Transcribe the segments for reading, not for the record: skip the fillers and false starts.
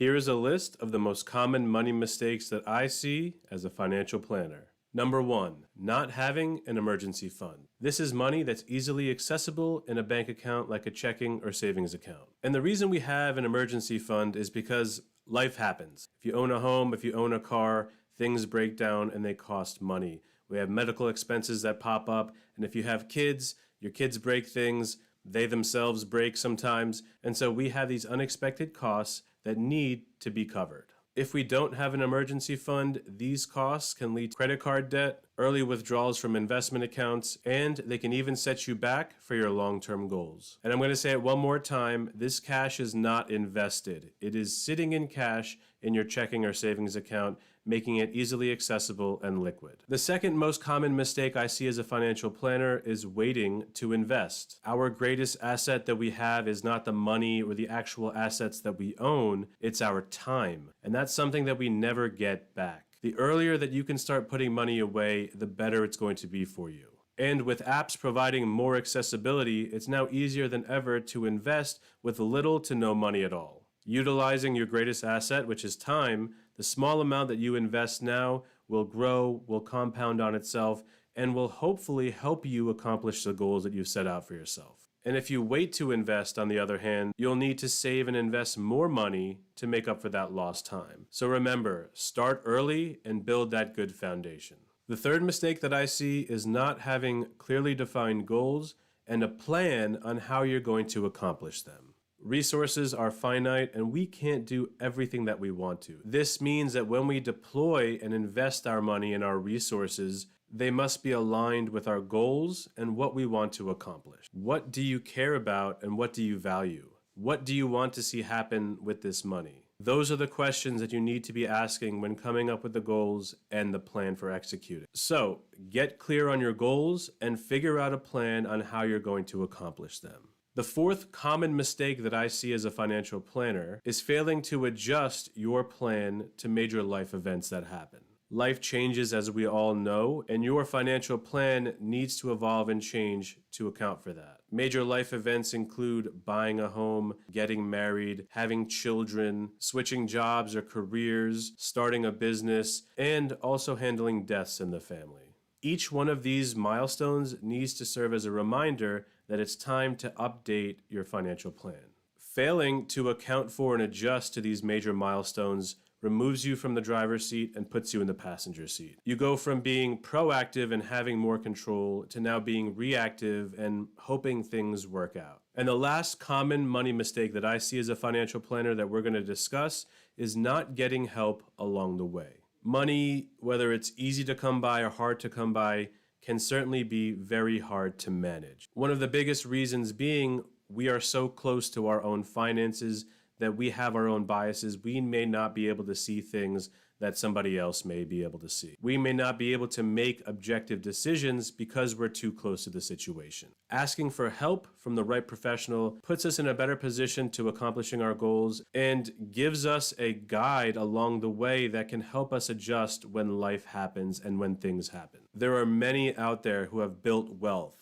Here is a list of the most common money mistakes that I see as a financial planner. Number 1, not having an emergency fund. This is money that's easily accessible in a bank account like a checking or savings account. And the reason we have an emergency fund is because life happens. If you own a home, if you own a car, things break down and they cost money. We have medical expenses that pop up, and if you have kids, your kids break things, they themselves break sometimes, and so we have these unexpected costs that need to be covered. If we don't have an emergency fund, these costs can lead to credit card debt, early withdrawals from investment accounts, and they can even set you back for your long-term goals. And I'm going to say it one more time, this cash is not invested. It is sitting in cash in your checking or savings account, making it easily accessible and liquid. The second most common mistake I see as a financial planner is waiting to invest. Our greatest asset that we have is not the money or the actual assets that we own, it's our time. And that's something that we never get back. The earlier that you can start putting money away, the better it's going to be for you. And with apps providing more accessibility, it's now easier than ever to invest with little to no money at all. Utilizing your greatest asset, which is time, the small amount that you invest now will grow, will compound on itself, and will hopefully help you accomplish the goals that you've set out for yourself. And if you wait to invest, on the other hand, you'll need to save and invest more money to make up for that lost time. So remember, start early and build that good foundation. The third mistake that I see is not having clearly defined goals and a plan on how you're going to accomplish them. Resources are finite and we can't do everything that we want to. This means that when we deploy and invest our money and our resources, they must be aligned with our goals and what we want to accomplish. What do you care about and what do you value? What do you want to see happen with this money? Those are the questions that you need to be asking when coming up with the goals and the plan for executing. So, get clear on your goals and figure out a plan on how you're going to accomplish them. The fourth common mistake that I see as a financial planner is failing to adjust your plan to major life events that happen. Life changes, as we all know, and your financial plan needs to evolve and change to account for that. Major life events include buying a home, getting married, having children, switching jobs or careers, starting a business, and also handling deaths in the family. Each one of these milestones needs to serve as a reminder that it's time to update your financial plan. Failing to account for and adjust to these major milestones removes you from the driver's seat and puts you in the passenger seat. You go from being proactive and having more control to now being reactive and hoping things work out. And the last common money mistake that I see as a financial planner that we're going to discuss is not getting help along the way. Money, whether it's easy to come by or hard to come by, can certainly be very hard to manage. One of the biggest reasons being we are so close to our own finances that we have our own biases. We may not be able to see things that somebody else may be able to see. We may not be able to make objective decisions because we're too close to the situation. Asking for help from the right professional puts us in a better position to accomplishing our goals and gives us a guide along the way that can help us adjust when life happens and when things happen. There are many out there who have built wealth,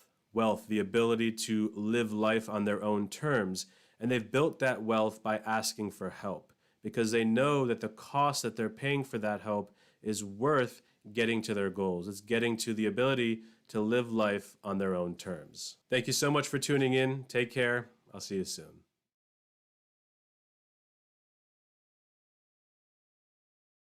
the ability to live life on their own terms, and they've built that wealth by asking for help, because they know that the cost that they're paying for that help is worth getting to their goals. It's getting to the ability to live life on their own terms. Thank you so much for tuning in. Take care. I'll see you soon.